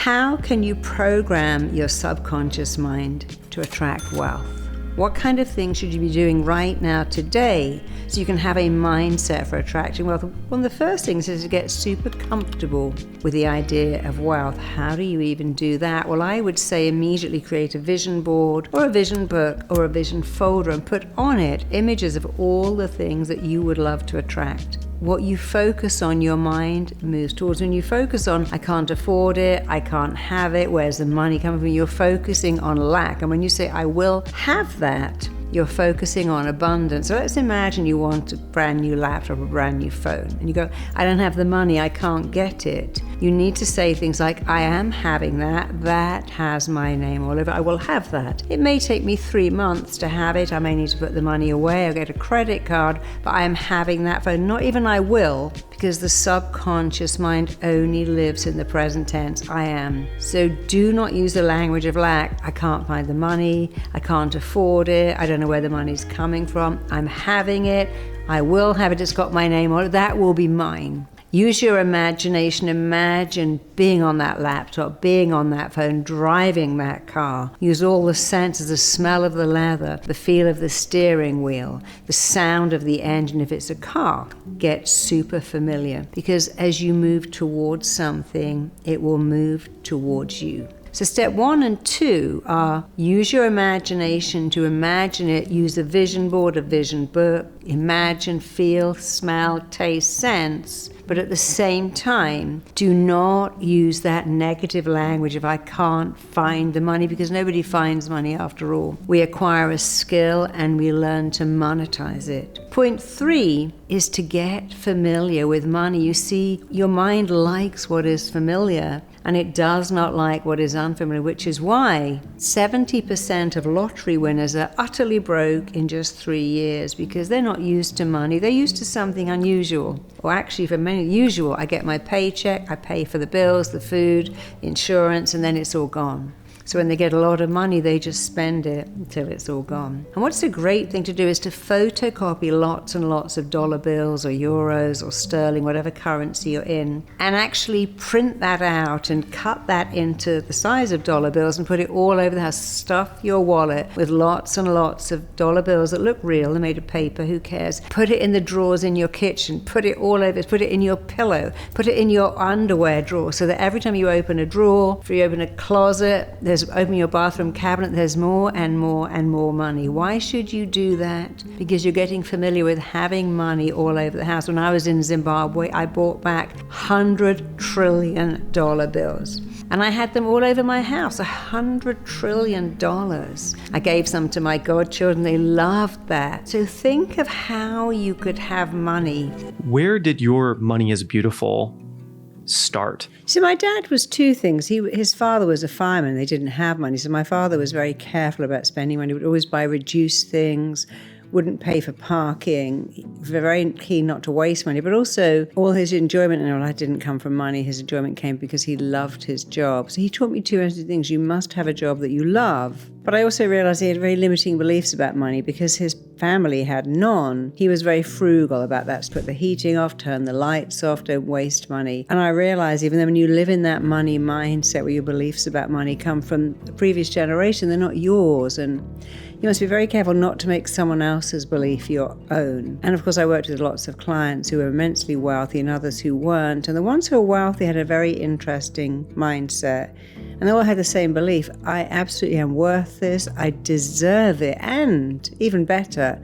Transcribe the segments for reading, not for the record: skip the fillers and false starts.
How can you program your subconscious mind to attract wealth? What kind of things should you be doing right now today so you can have a mindset for attracting wealth? One of the first things is to get super comfortable with the idea of wealth. How do you even do that? Well, I would say immediately create a vision board or a vision book or a vision folder and put on it images of all the things that you would love to attract. What you focus on, your mind moves towards. When you focus on, I can't afford it, I can't have it, where's the money coming from? You're focusing on lack. And when you say, I will have that, you're focusing on abundance. So let's imagine you want a brand new laptop, a brand new phone, and you go, I don't have the money, I can't get it. You need to say things like, I am having that, that has my name all over it, I will have that. It may take me 3 months to have it, I may need to put the money away, I'll get a credit card, but I am having that phone. Not even I will, because the subconscious mind only lives in the present tense, I am. So do not use the language of lack. I can't find the money, I can't afford it, I don't know where the money's coming from, I'm having it, I will have it, it's got my name on it, that will be mine. Use your imagination. Imagine being on that laptop, being on that phone, driving that car. Use all the senses, the smell of the leather, the feel of the steering wheel, the sound of the engine if it's a car. Get super familiar, because as you move towards something, it will move towards you. So step 1 and 2 are use your imagination to imagine it, use a vision board, a vision book, imagine, feel, smell, taste, sense, but at the same time, do not use that negative language of I can't find the money, because nobody finds money after all. We acquire a skill and we learn to monetize it. Point 3 is to get familiar with money. You see, your mind likes what is familiar and it does not like what is unfamiliar, which is why 70% of lottery winners are utterly broke in just 3 years, because they're not used to money. They're used to something unusual. Or actually, for many, usual. I get my paycheck, I pay for the bills, the food, insurance, and then it's all gone. So when they get a lot of money, they just spend it until it's all gone. And what's a great thing to do is to photocopy lots and lots of dollar bills or euros or sterling, whatever currency you're in, and actually print that out and cut that into the size of dollar bills and put it all over the house. Stuff your wallet with lots and lots of dollar bills that look real. They're made of paper, who cares? Put it in the drawers in your kitchen. Put it all over. Put it in your pillow. Put it in your underwear drawer, so that every time you open a drawer, if you open a closet, open your bathroom cabinet, there's more and more and more money. Why should you do that? Because you're getting familiar with having money all over the house. When I was in Zimbabwe, I bought back $100 trillion bills. And I had them all over my house, $100 trillion. I gave some to my godchildren. They loved that. So think of how you could have money. Where did your Money is Beautiful start? So my dad was 2 things. His father was a fireman. They didn't have money. So my father was very careful about spending money. He would always buy reduced things, wouldn't pay for parking, very keen not to waste money, but also all his enjoyment, and that didn't come from money. His enjoyment came because he loved his job. So he taught me 2 things. You must have a job that you love. But I also realized he had very limiting beliefs about money because his family had none. He was very frugal about that. Put the heating off, turn the lights off, don't waste money. And I realized even though when you live in that money mindset where your beliefs about money come from the previous generation, they're not yours. And you must be very careful not to make someone else's belief your own. And of course, I worked with lots of clients who were immensely wealthy and others who weren't. And the ones who were wealthy had a very interesting mindset. And they all had the same belief. I absolutely am worth this. I deserve it. And even better,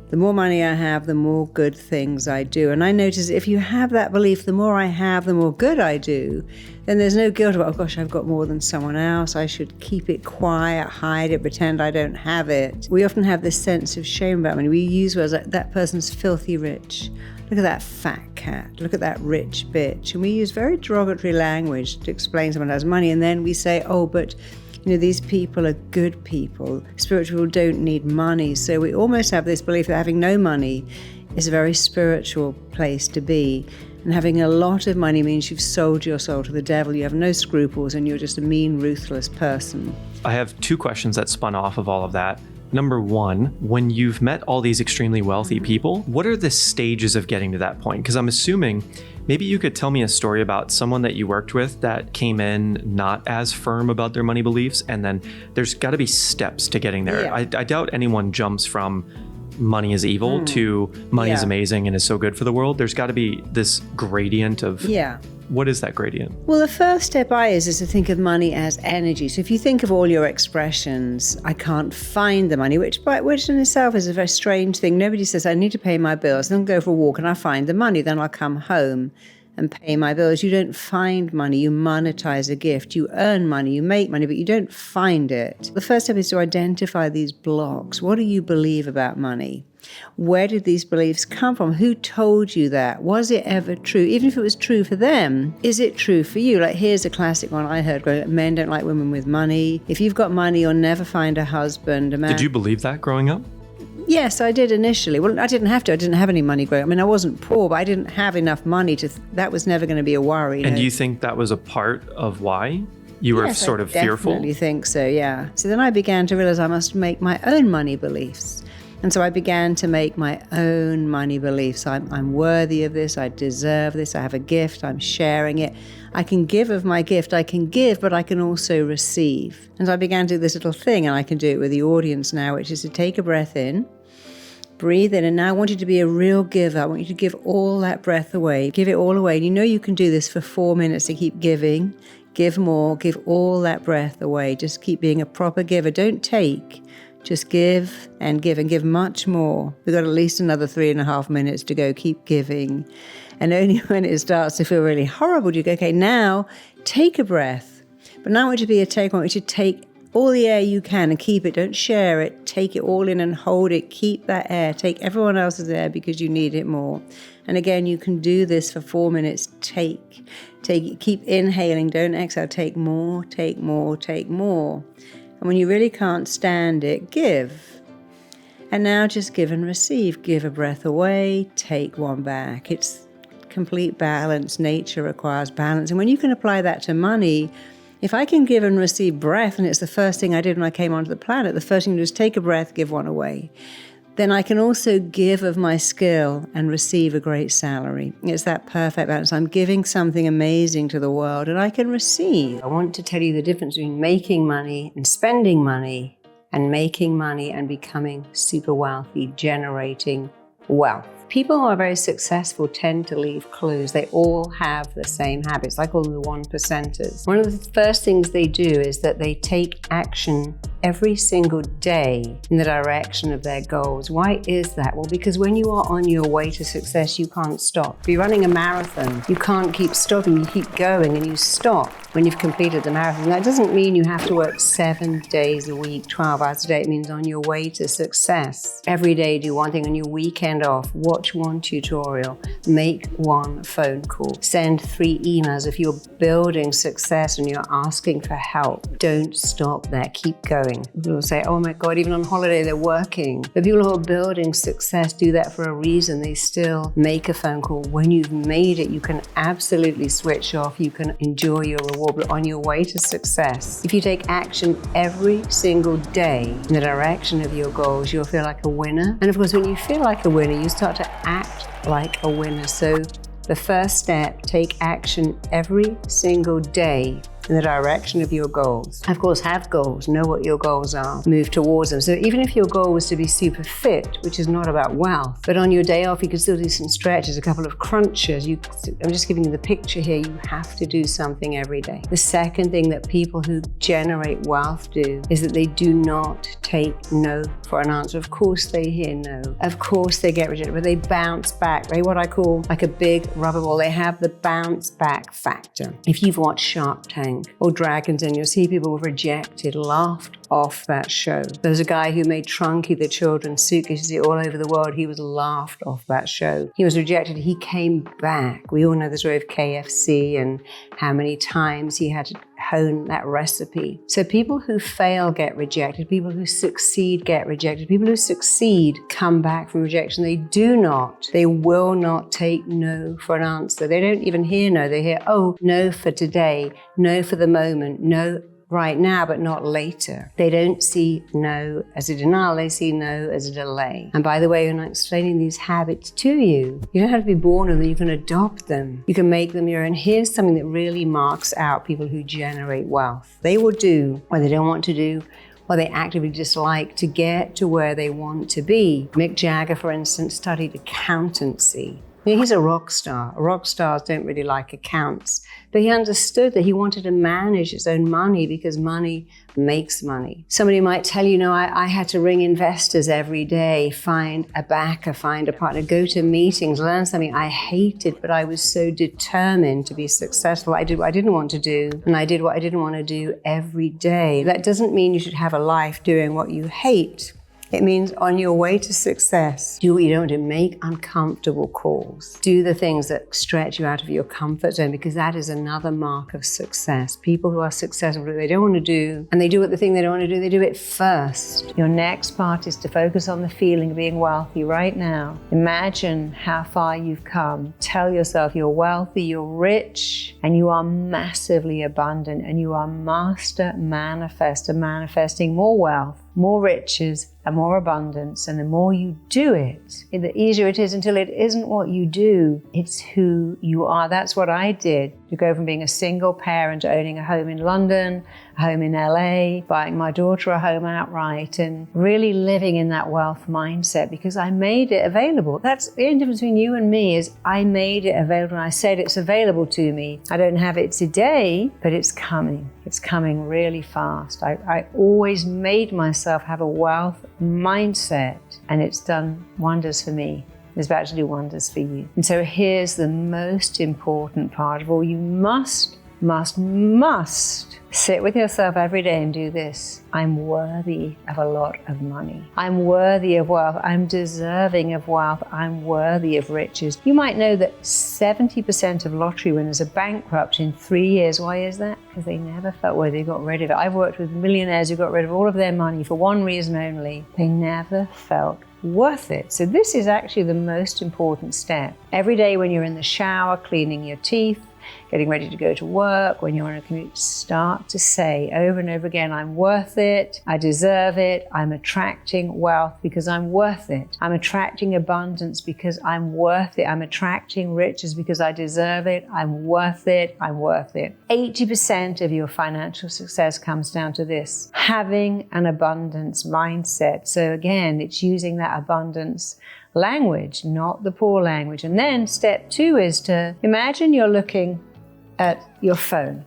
the more money I have, the more good things I do. And I notice if you have that belief, the more I have, the more good I do, then there's no guilt about, oh gosh, I've got more than someone else. I should keep it quiet, hide it, pretend I don't have it. We often have this sense of shame about money. We use words like, that person's filthy rich. Look at that fat cat. Look at that rich bitch. And we use very derogatory language to explain someone has money. And then we say, oh, but these people are good people. Spiritual people don't need money. So we almost have this belief that having no money is a very spiritual place to be. And having a lot of money means you've sold your soul to the devil. You have no scruples and you're just a mean, ruthless person. I have 2 questions that spun off of all of that. Number 1, when you've met all these extremely wealthy people, what are the stages of getting to that point? Because I'm assuming Maybe you could tell me a story about someone that you worked with that came in not as firm about their money beliefs, and then there's got to be steps to getting there. Yeah. I doubt anyone jumps from money is evil to money is amazing and is so good for the world. There's got to be this gradient of what is that gradient? Well, the first step is to think of money as energy. So if you think of all your expressions, I can't find the money, which in itself is a very strange thing. Nobody says, I need to pay my bills, then I'll go for a walk and I find the money, then I'll come home and pay my bills. You don't find money, you monetize a gift. You earn money, you make money, but you don't find it. The first step is to identify these blocks. What do you believe about money? Where did these beliefs come from? Who told you that? Was it ever true? Even if it was true for them, is it true for you? Like, here's a classic one I heard growing up: men don't like women with money. If you've got money, you'll never find a husband. Did you believe that growing up? Yes, I did initially. Well, I didn't have to. I didn't have any money growing up. I mean, I wasn't poor, but I didn't have enough money that was never going to be a worry. And do you think that was a part of why you were sort of fearful? I definitely think so, yeah. So then I began to realize I must make my own money beliefs. And so I began to make my own money beliefs. I'm worthy of this. I deserve this. I have a gift. I'm sharing it. I can give of my gift. I can give, but I can also receive. And so I began to do this little thing, and I can do it with the audience now, which is to take a breath in, breathe in, and now I want you to be a real giver. I want you to give all that breath away. Give it all away. And you know you can do this for 4 minutes to keep giving. Give more. Give all that breath away. Just keep being a proper giver. Don't take. Just give and give much more. We've got at least another 3.5 minutes to go. Keep giving. And only when it starts to feel really horrible do you go, okay, now take a breath. But now I want you to be a taker. I want you to take all the air you can and keep it. Don't share it. Take it all in and hold it. Keep that air. Take everyone else's air because you need it more. And again, you can do this for 4 minutes. Take it. Keep inhaling. Don't exhale. Take more, take more, take more. And when you really can't stand it, give. And now just give and receive. Give a breath away, take one back. It's complete balance. Nature requires balance. And when you can apply that to money, if I can give and receive breath, and it's the first thing I did when I came onto the planet, the first thing to do is take a breath, give one away. Then I can also give of my skill and receive a great salary. It's that perfect balance. I'm giving something amazing to the world, and I can receive. I want to tell you the difference between making money and spending money, and making money and becoming super wealthy, generating wealth. People who are very successful tend to leave clues. They all have the same habits. I call them the 1%ers. One of the first things they do is that they take action every single day in the direction of their goals. Why is that? Well, because when you are on your way to success, you can't stop. If you're running a marathon, you can't keep stopping. You keep going and you stop when you've completed the marathon. That doesn't mean you have to work 7 days a week, 12 hours a day. It means on your way to success. Every day do one thing. On your weekend off, watch one tutorial, make one phone call, send 3 emails. If you're building success and you're asking for help, don't stop there. Keep going. People will say, oh my God, even on holiday, they're working. The people who are building success do that for a reason. They still make a phone call. When you've made it, you can absolutely switch off. You can enjoy your reward. But on your way to success, if you take action every single day in the direction of your goals, you'll feel like a winner. And of course, when you feel like a winner, you start to act like a winner. So the first step, take action every single day in the direction of your goals. Of course, have goals, know what your goals are, move towards them. So even if your goal was to be super fit, which is not about wealth, but on your day off, you could still do some stretches, a couple of crunches. I'm just giving you the picture here. You have to do something every day. The second thing that people who generate wealth do is that they do not take no for an answer. Of course they hear no. Of course they get rejected, but they bounce back. They're what I call like a big rubber ball. They have the bounce back factor. If you've watched Shark Tank or Dragons, and you'll see people were rejected, laughed off that show. There was a guy who made Trunky, the children's suitcase, you see all over the world. He was laughed off that show. He was rejected. He came back. We all know the story of KFC and how many times he had to hone that recipe. So people who fail get rejected. People who succeed get rejected. People who succeed come back from rejection. They will not take no for an answer. They don't even hear no. They hear, oh, no for today, no for the moment, no right now, but not later. They don't see no as a denial, they see no as a delay. And by the way, when I'm explaining these habits to you, you don't have to be born with them, you can adopt them. You can make them your own. Here's something that really marks out people who generate wealth. They will do what they don't want to do, what they actively dislike to get to where they want to be. Mick Jagger, for instance, studied accountancy. He's a rock star. Rock stars don't really like accounts. But he understood that he wanted to manage his own money because money makes money. Somebody might tell you, I had to ring investors every day, find a backer, find a partner, go to meetings, learn something I hated, but I was so determined to be successful. I did what I didn't want to do, and I did what I didn't want to do every day. That doesn't mean you should have a life doing what you hate. It means on your way to success, do what you don't want to, make uncomfortable calls. Do the things that stretch you out of your comfort zone, because that is another mark of success. People who are successful, what they don't want to do, and they do what the thing they don't want to do, they do it first. Your next part is to focus on the feeling of being wealthy right now. Imagine how far you've come. Tell yourself you're wealthy, you're rich, and you are massively abundant, and you are master manifester, manifesting more wealth, more riches, and more abundance. And the more you do it, the easier it is, until it isn't what you do, it's who you are. That's what I did to go from being a single parent to owning a home in London, a home in LA, buying my daughter a home outright, and really living in that wealth mindset because I made it available. That's the only difference between you and me, is I made it available and I said it's available to me. I don't have it today, but it's coming. It's coming really fast. I always made myself have a wealth mindset, and it's done wonders for me. It's about to do wonders for you. And so here's the most important part of all. You must sit with yourself every day and do this. I'm worthy of a lot of money. I'm worthy of wealth. I'm deserving of wealth. I'm worthy of riches. You might know that 70% of lottery winners are bankrupt in 3 years. Why is that? Because they never felt worthy. They got rid of it. I've worked with millionaires who got rid of all of their money for one reason only. They never felt worth it. So this is actually the most important step. Every day when you're in the shower, cleaning your teeth, getting ready to go to work, when you're on a commute, start to say over and over again, I'm worth it, I deserve it, I'm attracting wealth because I'm worth it. I'm attracting abundance because I'm worth it. I'm attracting riches because I deserve it. I'm worth it, I'm worth it. 80% of your financial success comes down to this, having an abundance mindset. So again, it's using that abundance language, not the poor language. And then step 2 is to imagine you're looking at your phone.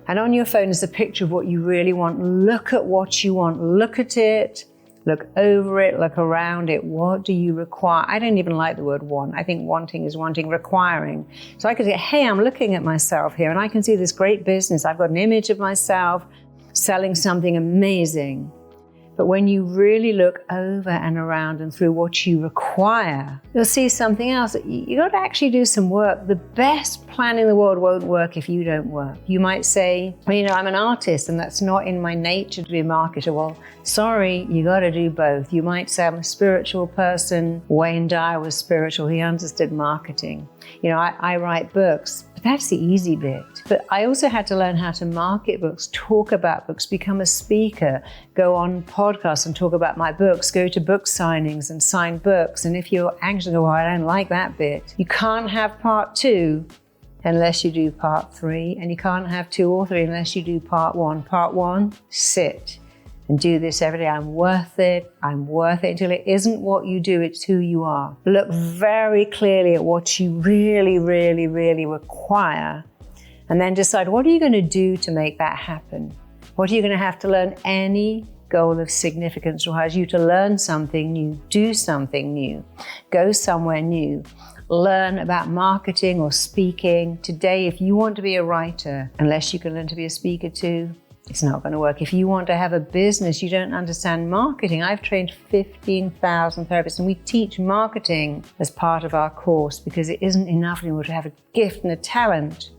And on your phone is a picture of what you really want. Look at what you want. Look at it. Look over it. Look around it. What do you require? I don't even like the word want. I think wanting is wanting, requiring. So I could say, hey, I'm looking at myself here and I can see this great business. I've got an image of myself selling something amazing. But when you really look over and around and through what you require, you'll see something else. You got to actually do some work. The best plan in the world won't work if you don't work. You might say, well, I'm an artist and that's not in my nature to be a marketer. Well, sorry, you got to do both. You might say, I'm a spiritual person. Wayne Dyer was spiritual. He understood marketing. I write books. That's the easy bit. But I also had to learn how to market books, talk about books, become a speaker, go on podcasts and talk about my books, go to book signings and sign books. And if you're anxious, well, I don't like that bit. You can't have part 2 unless you do part 3. And you can't have 2 or 3 unless you do part 1. Part 1, sit and do this every day. I'm worth it. I'm worth it, until it isn't what you do, it's who you are. Look very clearly at what you really, really, really require, and then decide, what are you going to do to make that happen? What are you going to have to learn? Any goal of significance requires you to learn something new, do something new, go somewhere new. Learn about marketing or speaking. Today, if you want to be a writer, unless you can learn to be a speaker too, it's not going to work. If you want to have a business, you don't understand marketing. I've trained 15,000 therapists and we teach marketing as part of our course because it isn't enough anymore to have a gift and a talent.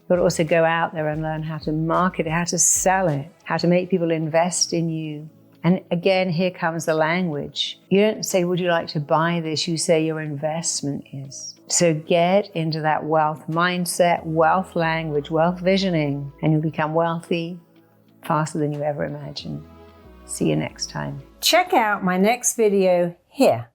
But also go out there and learn how to market it, how to sell it, how to make people invest in you. And again, here comes the language. You don't say, would you like to buy this? You say your investment is. So get into that wealth mindset, wealth language, wealth visioning, and you'll become wealthy faster than you ever imagined. See you next time. Check out my next video here.